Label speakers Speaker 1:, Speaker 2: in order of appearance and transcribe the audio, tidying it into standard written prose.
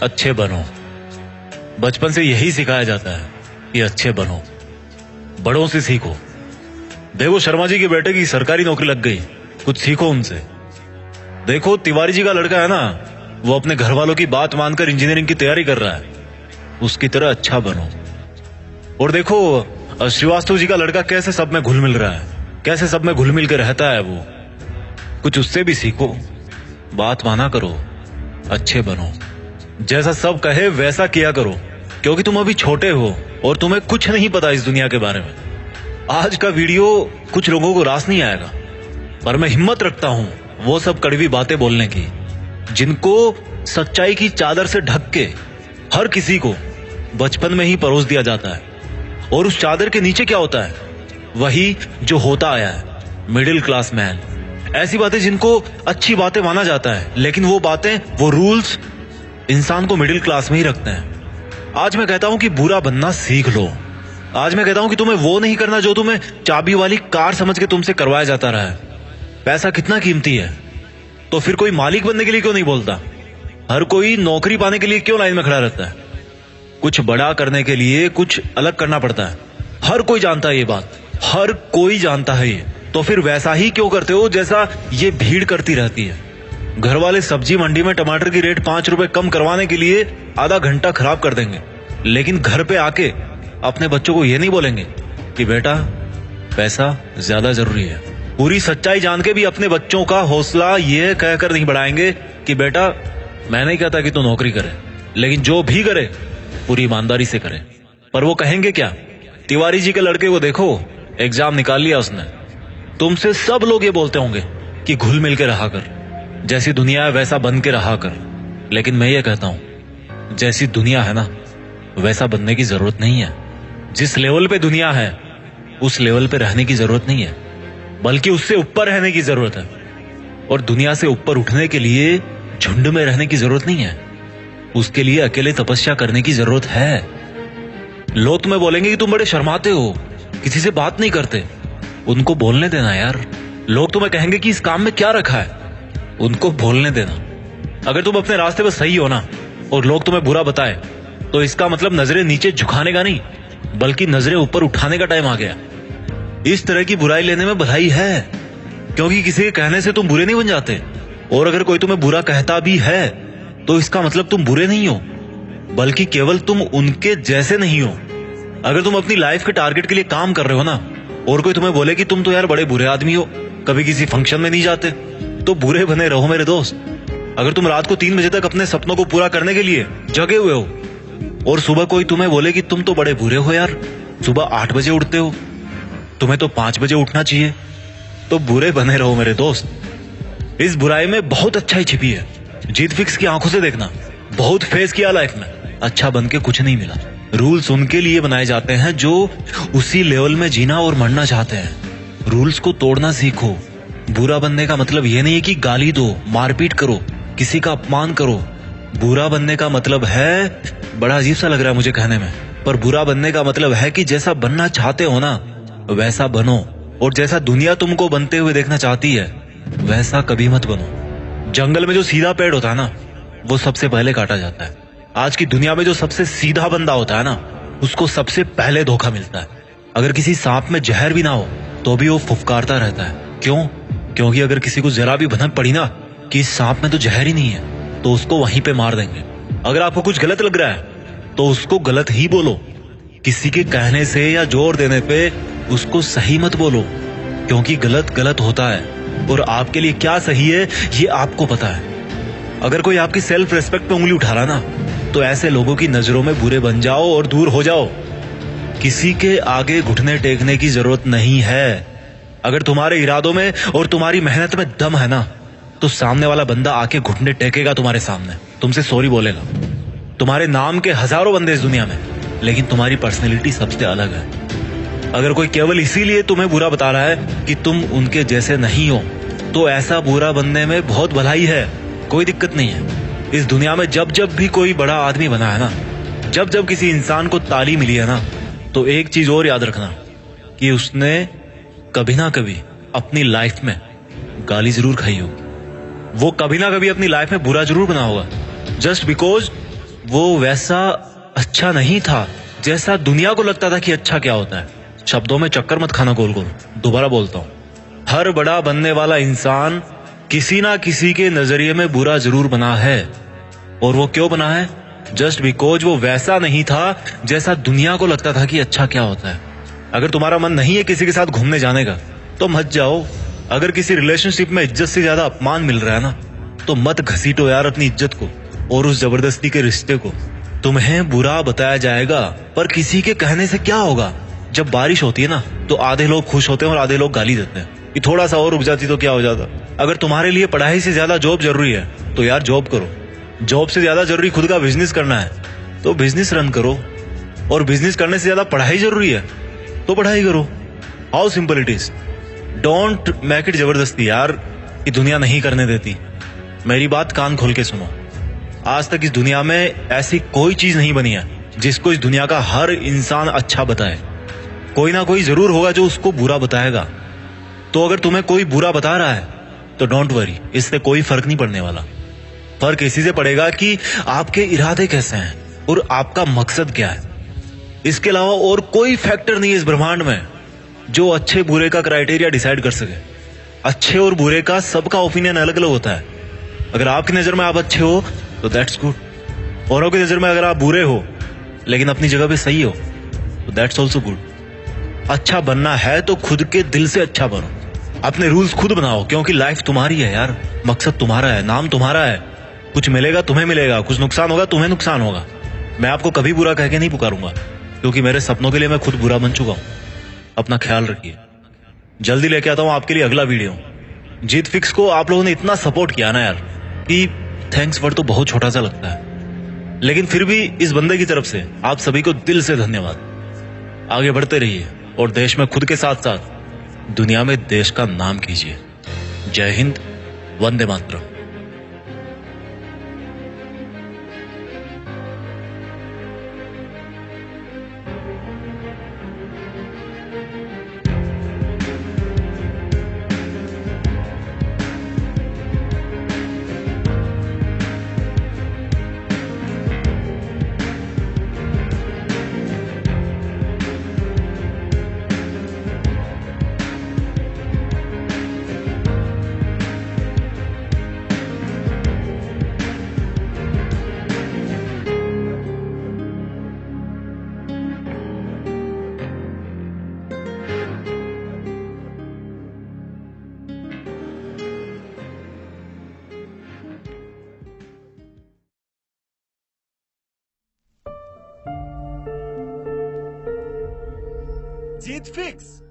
Speaker 1: अच्छे बनो। बचपन से यही सिखाया जाता है कि अच्छे बनो, बड़ों से सीखो। देखो शर्मा जी के बेटे की सरकारी नौकरी लग गई, कुछ सीखो उनसे। देखो तिवारी जी का लड़का है ना, वो अपने घर वालों की बात मानकर इंजीनियरिंग की तैयारी कर रहा है, उसकी तरह अच्छा बनो। और देखो श्रीवास्तव जी का लड़का कैसे सब में घुल मिल रहा है, कैसे सब में घुल मिल के रहता है, वो कुछ उससे भी सीखो। बात माना करो, अच्छे बनो, जैसा सब कहे वैसा किया करो, क्योंकि तुम अभी छोटे हो और तुम्हें कुछ नहीं पता इस दुनिया के बारे में। आज का वीडियो कुछ लोगों को रास नहीं आएगा, पर मैं हिम्मत रखता हूं वो सब कड़वी बातें बोलने की, जिनको सच्चाई की चादर से ढक के हर किसी को बचपन में ही परोस दिया जाता है। और उस चादर के नीचे क्या होता है, वही जो होता आया है, मिडिल क्लास मैन। ऐसी बातें जिनको अच्छी बातें माना जाता है, लेकिन वो बातें, वो रूल्स इंसान को मिडिल क्लास में ही रखते हैं। आज मैं कहता हूं कि बुरा बनना सीख लो। आज मैं कहता हूं कि तुम्हें वो नहीं करना जो तुम्हें चाबी वाली कार समझ के तुमसे करवाया जाता रहा है। पैसा कितना कीमती है, तो फिर कोई मालिक बनने के लिए क्यों नहीं बोलता? हर कोई नौकरी पाने के लिए क्यों लाइन में खड़ा रहता है? कुछ बड़ा करने के लिए कुछ अलग करना पड़ता है। हर कोई जानता है ये बात, हर कोई जानता है ये। तो फिर वैसा ही क्यों करते हो जैसा ये भीड़ करती रहती है? घर वाले सब्जी मंडी में टमाटर की रेट 5 रुपए कम करवाने के लिए आधा घंटा खराब कर देंगे, लेकिन घर पे आके अपने बच्चों को ये नहीं बोलेंगे कि बेटा पैसा ज्यादा जरूरी है। पूरी सच्चाई जान के भी अपने बच्चों का हौसला ये कहकर नहीं बढ़ाएंगे कि बेटा मैं नहीं कहता कि तू नौकरी करे, लेकिन जो भी करे पूरी ईमानदारी से करे। पर वो कहेंगे क्या? तिवारी जी के लड़के को देखो, एग्जाम निकाल लिया उसने। तुमसे सब लोग ये बोलते होंगे कि घुल मिल के रहा कर, जैसी दुनिया है वैसा बन के रहा कर। लेकिन मैं ये कहता हूं, जैसी दुनिया है ना वैसा बनने की जरूरत नहीं है। जिस लेवल पे दुनिया है उस लेवल पे रहने की जरूरत नहीं है, बल्कि उससे ऊपर रहने की जरूरत है। और दुनिया से ऊपर उठने के लिए झुंड में रहने की जरूरत नहीं है, उसके लिए अकेले तपस्या करने की जरूरत है। लोग तुम्हें बोलेंगे कि तुम बड़े शर्माते हो, किसी से बात नहीं करते। उनको बोलने देना यार। लोग तुम्हें कहेंगे कि इस काम में क्या रखा है, उनको बोलने देना। अगर तुम अपने रास्ते पर सही हो ना और लोग तुम्हें बुरा बताए, तो इसका मतलब नजरें नीचे झुकाने का नहीं, बल्कि नजरें ऊपर उठाने का टाइम आ गया। इस तरह की बुराई लेने में भलाई है, क्योंकि किसी के कहने से तुम बुरे नहीं बन जाते। और अगर कोई तुम्हें बुरा कहता भी है तो इसका मतलब तुम बुरे नहीं हो, बल्कि केवल तुम उनके जैसे नहीं हो। अगर तुम अपनी लाइफ के टारगेट के लिए काम कर रहे हो ना, और कोई तुम्हें बोले कि तुम तो यार बड़े बुरे आदमी हो, कभी किसी फंक्शन में नहीं जाते, तो बुरे बने रहो मेरे दोस्त। अगर तुम रात को 3 बजे तक अपने सपनों को पूरा करने के लिए जगे हुए हो, और सुबह कोई तुम्हें बोले कि तुम तो बड़े बुरे हो यार, सुबह 8 बजे उठते हो, तुम्हें तो 5 बजे उठना चाहिए, तो बुरे बने रहो मेरे दोस्त। इस बुराई में बहुत अच्छाई छिपी है। जीत फिक्स की आंखों से देखना, बहुत फेस किया लाइफ में, अच्छा बन के कुछ नहीं मिला। रूल्स उनके लिए बनाए जाते हैं जो उसी लेवल में जीना और मरना चाहते हैं। रूल्स को तोड़ना सीखो। बुरा बनने का मतलब ये नहीं है कि गाली दो, मारपीट करो, किसी का अपमान करो। बुरा बनने का मतलब है, बड़ा अजीब सा लग रहा है मुझे कहने में, पर बुरा बनने का मतलब है कि जैसा बनना चाहते हो ना वैसा बनो, और जैसा दुनिया तुमको बनते हुए देखना चाहती है वैसा कभी मत बनो। जंगल में जो सीधा पेड़ होता है ना वो सबसे पहले काटा जाता है। आज की दुनिया में जो सबसे सीधा बंदा होता है ना उसको सबसे पहले धोखा मिलता है। अगर किसी सांप में जहर भी ना हो तो भी वो फुफकारता रहता है। क्यों? क्योंकि अगर किसी को जरा भी भनक पड़ी ना कि इस सांप में तो जहर ही नहीं है, तो उसको वहीं पे मार देंगे। अगर आपको कुछ गलत लग रहा है तो उसको गलत ही बोलो। किसी के कहने से या जोर देने पे उसको सही मत बोलो, क्योंकि गलत गलत होता है और आपके लिए क्या सही है ये आपको पता है। अगर कोई आपकी सेल्फ रिस्पेक्ट पे उंगली उठा रहा ना, तो ऐसे लोगों की नजरों में बुरे बन जाओ और दूर हो जाओ। किसी के आगे घुटने टेकने की जरूरत नहीं है। अगर तुम्हारे इरादों में और तुम्हारी मेहनत में दम है ना, तो सामने वाला बंदा आके घुटने टेकेगा तुम्हारे सामने, तुमसे सॉरी बोलेगा। तुम्हारे नाम के हजारों बंदे इस दुनिया में, लेकिन तुम्हारी पर्सनैलिटी सबसे अलग है। अगर कोई केवल इसीलिए तुम्हें बुरा बता रहा है कि तुम उनके जैसे नहीं हो, तो ऐसा बुरा बनने में बहुत भलाई है, कोई दिक्कत नहीं है। इस दुनिया में जब जब भी कोई बड़ा आदमी बना है ना, जब जब किसी इंसान को ताली मिली है ना, तो एक चीज और याद रखना कि उसने कभी ना कभी अपनी लाइफ में गाली जरूर खाई होगी। वो कभी ना कभी अपनी लाइफ में बुरा जरूर बना होगा, जस्ट बिकॉज वो वैसा अच्छा नहीं था जैसा दुनिया को लगता था कि अच्छा क्या होता है। शब्दों में चक्कर मत खाना गोल गोल। दोबारा बोलता हूं, हर बड़ा बनने वाला इंसान किसी ना किसी के नजरिए में बुरा जरूर बना है। और वो क्यों बना है? जस्ट बिकॉज वो वैसा नहीं था जैसा दुनिया को लगता था कि अच्छा क्या होता है। अगर तुम्हारा मन नहीं है किसी के साथ घूमने जाने का तो मत जाओ। अगर किसी रिलेशनशिप में इज्जत से ज्यादा अपमान मिल रहा है ना तो मत घसीटो यार अपनी इज्जत को और उस जबरदस्ती के रिश्ते को। तुम्हें बुरा बताया जाएगा पर किसी के कहने से क्या होगा। जब बारिश होती है ना तो आधे लोग खुश होते हैं और आधे लोग गाली देते हैं कि थोड़ा सा और रुक जाती तो क्या हो जाता। अगर तुम्हारे लिए पढ़ाई से ज्यादा जॉब जरूरी है तो यार जॉब करो। जॉब से ज्यादा जरूरी खुद का बिजनेस करना है तो बिजनेस रन करो। और बिजनेस करने से ज्यादा पढ़ाई जरूरी है तो पढ़ाई करो। How simple it is. Don't make it जबरदस्ती यार, ये दुनिया नहीं करने देती। मेरी बात कान खोल के सुनो। आज तक इस दुनिया में ऐसी कोई चीज नहीं बनी है जिसको इस दुनिया का हर इंसान अच्छा बताए। कोई ना कोई जरूर होगा जो उसको बुरा बताएगा। तो अगर तुम्हें कोई बुरा बता रहा है तो डोंट वरी, इससे कोई फर्क नहीं पड़ने वाला। फर्क इसी से पड़ेगा कि आपके इरादे कैसे हैं और आपका मकसद क्या है। इसके अलावा और कोई फैक्टर नहीं है इस ब्रह्मांड में जो अच्छे बुरे का क्राइटेरिया डिसाइड कर सके। अच्छे और बुरे का सबका ओपिनियन अलग अलग होता है। अगर आपकी नजर में आप अच्छे हो तो दैट्स गुड। औरों की नजर में अगर आप बुरे हो लेकिन अपनी जगह पे सही हो तो दैट्स ऑल्सो गुड। अच्छा बनना है तो खुद के दिल से अच्छा बनो। अपने रूल्स खुद बनाओ क्योंकि लाइफ तुम्हारी है यार। मकसद तुम्हारा है, नाम तुम्हारा है। कुछ मिलेगा तुम्हें मिलेगा, कुछ नुकसान होगा तुम्हें नुकसान होगा। मैं आपको कभी बुरा कह के नहीं पुकारूंगा क्योंकि मेरे सपनों के लिए मैं खुद बुरा बन चुका हूं। अपना ख्याल रखिए। जल्दी लेके आता हूं आपके लिए अगला वीडियो। जीत फिक्स को आप लोगों ने इतना सपोर्ट किया ना यार कि थैंक्स वर्ड तो बहुत छोटा सा लगता है, लेकिन फिर भी इस बंदे की तरफ से आप सभी को दिल से धन्यवाद। आगे बढ़ते रहिए और देश में खुद के साथ साथ दुनिया में देश का नाम कीजिए। जय हिंद, वंदे मातरम।
Speaker 2: जीत फिक्स।